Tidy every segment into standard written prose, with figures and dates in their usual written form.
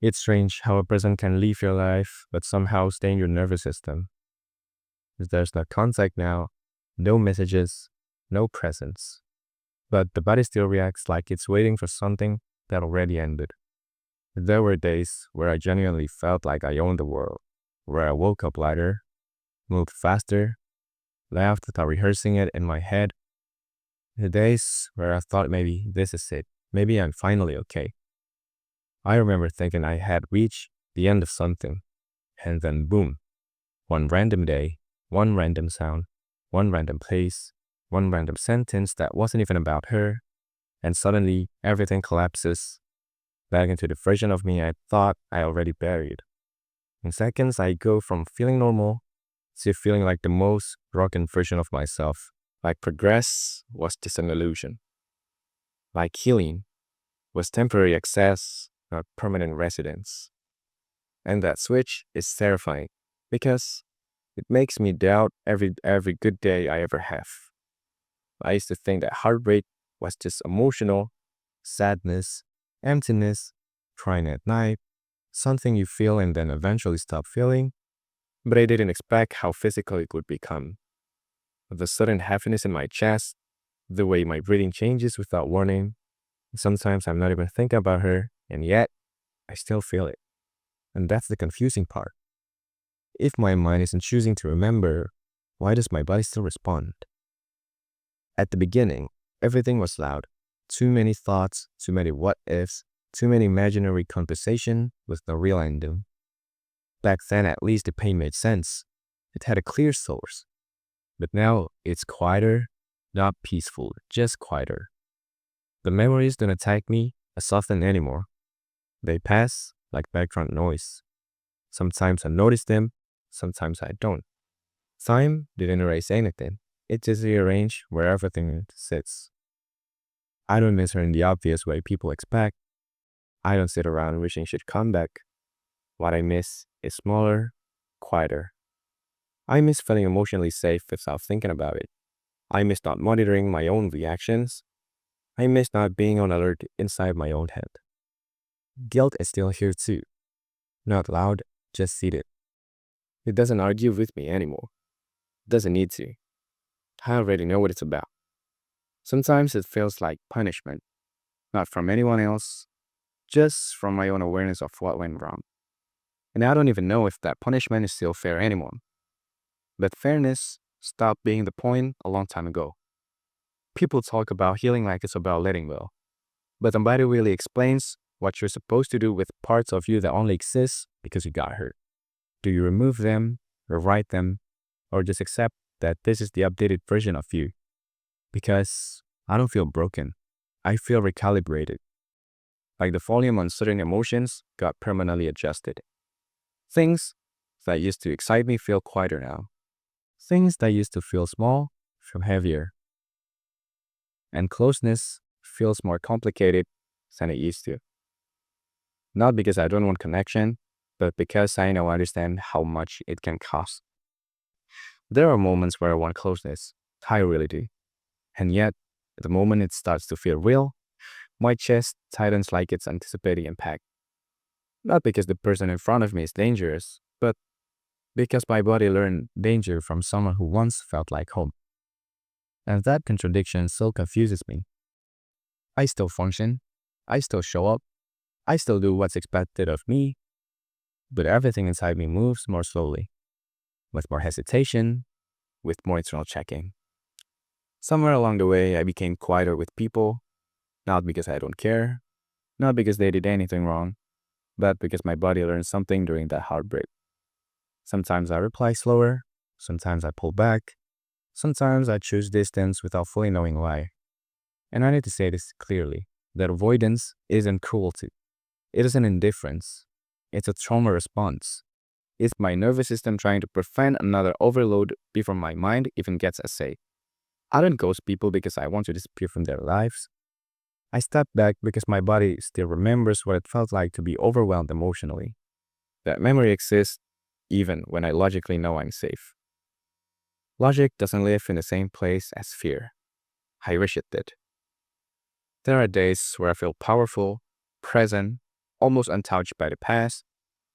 It's strange how a person can leave your life but somehow stay in your nervous system. There's no contact now, no messages, no presence. But the body still reacts like it's waiting for something that already ended. There were days where I genuinely felt like I owned the world, where I woke up lighter, moved faster, laughed without rehearsing it in my head. The days where I thought maybe this is it, maybe I'm finally okay. I remember thinking I had reached the end of something, and then boom, one random day, one random sound, one random place, one random sentence that wasn't even about her, and suddenly everything collapses back into the version of me I thought I already buried. In seconds, I go from feeling normal to feeling like the most broken version of myself. Like progress was just an illusion. Like healing was temporary access, not permanent residence. And that switch is terrifying because it makes me doubt every good day I ever have. I used to think that heartbreak was just emotional, sadness, emptiness, crying at night, something you feel and then eventually stop feeling, but I didn't expect how physical it would become. The sudden heaviness in my chest, the way my breathing changes without warning. Sometimes I'm not even thinking about her, and yet I still feel it. And that's the confusing part. If my mind isn't choosing to remember, why does my body still respond? At the beginning, everything was loud. Too many thoughts, too many what ifs, too many imaginary conversation with no real ending. Back then, at least the pain made sense. It had a clear source. But now it's quieter, not peaceful, just quieter. The memories don't attack me as often anymore. They pass like background noise. Sometimes I notice them, sometimes I don't. Time didn't erase anything. It just rearranged where everything sits. I don't miss her in the obvious way people expect. I don't sit around wishing she'd come back. What I miss is smaller, quieter. I miss feeling emotionally safe without thinking about it. I miss not monitoring my own reactions. I miss not being on alert inside my own head. Guilt is still here too. Not loud, just seated. It doesn't argue with me anymore. It doesn't need to. I already know what it's about. Sometimes it feels like punishment, not from anyone else, just from my own awareness of what went wrong. And I don't even know if that punishment is still fair anymore. But fairness stopped being the point a long time ago. People talk about healing like it's about letting go. But nobody really explains what you're supposed to do with parts of you that only exist because you got hurt. Do you remove them, rewrite them, or just accept that this is the updated version of you? Because I don't feel broken. I feel recalibrated. Like the volume on certain emotions got permanently adjusted. Things that used to excite me feel quieter now. Things that used to feel small feel heavier. And closeness feels more complicated than it used to. Not because I don't want connection, but because I now understand how much it can cost. There are moments where I want closeness, I really do. And yet, the moment it starts to feel real, my chest tightens like it's anticipating impact. Not because the person in front of me is dangerous, but because my body learned danger from someone who once felt like home. And that contradiction still confuses me. I still function, I still show up, I still do what's expected of me, but everything inside me moves more slowly, with more hesitation, with more internal checking. Somewhere along the way, I became quieter with people, not because I don't care, not because they did anything wrong, but because my body learned something during that heartbreak. Sometimes I reply slower, sometimes I pull back, sometimes I choose distance without fully knowing why. And I need to say this clearly, that avoidance isn't cruelty. It isn't indifference. It's a trauma response. It's my nervous system trying to prevent another overload before my mind even gets a say. I don't ghost people because I want to disappear from their lives. I step back because my body still remembers what it felt like to be overwhelmed emotionally. That memory exists even when I logically know I'm safe. Logic doesn't live in the same place as fear. I wish it did. There are days where I feel powerful, present, almost untouched by the past,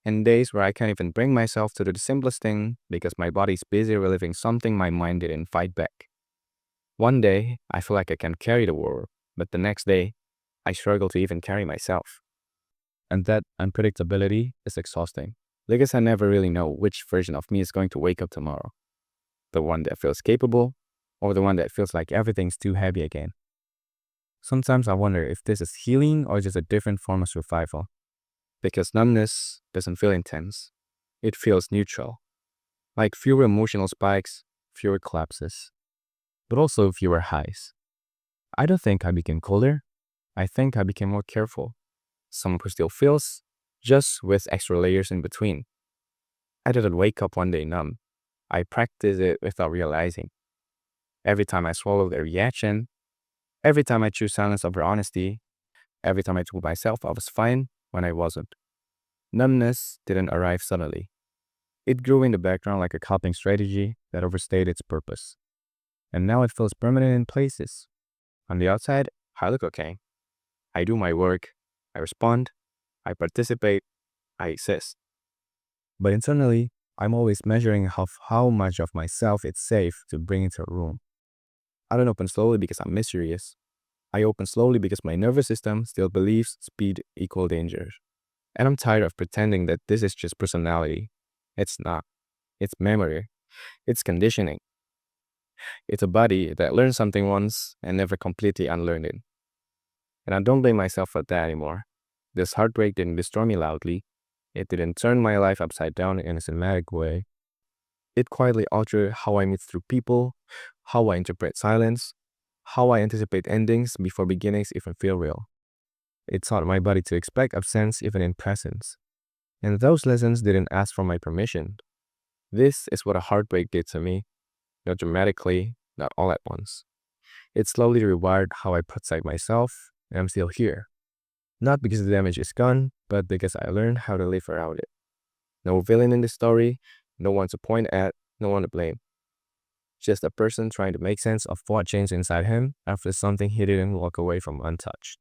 and days where I can't even bring myself to do the simplest thing because my body's busy reliving something my mind didn't fight back. One day, I feel like I can carry the world, but the next day, I struggle to even carry myself. And that unpredictability is exhausting because I never really know which version of me is going to wake up tomorrow. The one that feels capable or the one that feels like everything's too heavy again. Sometimes I wonder if this is healing or just a different form of survival. Because numbness doesn't feel intense. It feels neutral. Like fewer emotional spikes, fewer collapses, but also fewer highs. I don't think I became colder. I think I became more careful. Someone who still feels, just with extra layers in between. I didn't wake up one day numb. I practiced it without realizing. Every time I swallowed a reaction, every time I choose silence over honesty, every time I told myself I was fine when I wasn't. Numbness didn't arrive suddenly. It grew in the background like a coping strategy that overstayed its purpose. And now it feels permanent in places. On the outside, I look okay. I do my work, I respond, I participate, I exist. But internally, I'm always measuring how much of myself it's safe to bring into a room. I don't open slowly because I'm mysterious. I open slowly because my nervous system still believes speed equal danger. And I'm tired of pretending that this is just personality. It's not. It's memory. It's conditioning. It's a body that learned something once and never completely unlearned it. And I don't blame myself for that anymore. This heartbreak didn't destroy me loudly. It didn't turn my life upside down in a cinematic way. It quietly altered how I move through people, how I interpret silence, how I anticipate endings before beginnings even feel real. It taught my body to expect absence even in presence. And those lessons didn't ask for my permission. This is what a heartbreak did to me, not dramatically, not all at once. It slowly rewired how I protect myself, and I'm still here. Not because the damage is gone, but because I learned how to live around it. No villain in the story, no one to point at, no one to blame. Just a person trying to make sense of what changed inside him after something he didn't walk away from untouched.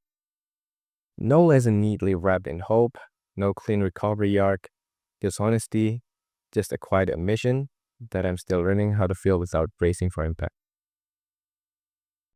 No lesson neatly wrapped in hope, no clean recovery arc, just honesty, just a quiet admission that I'm still learning how to feel without bracing for impact.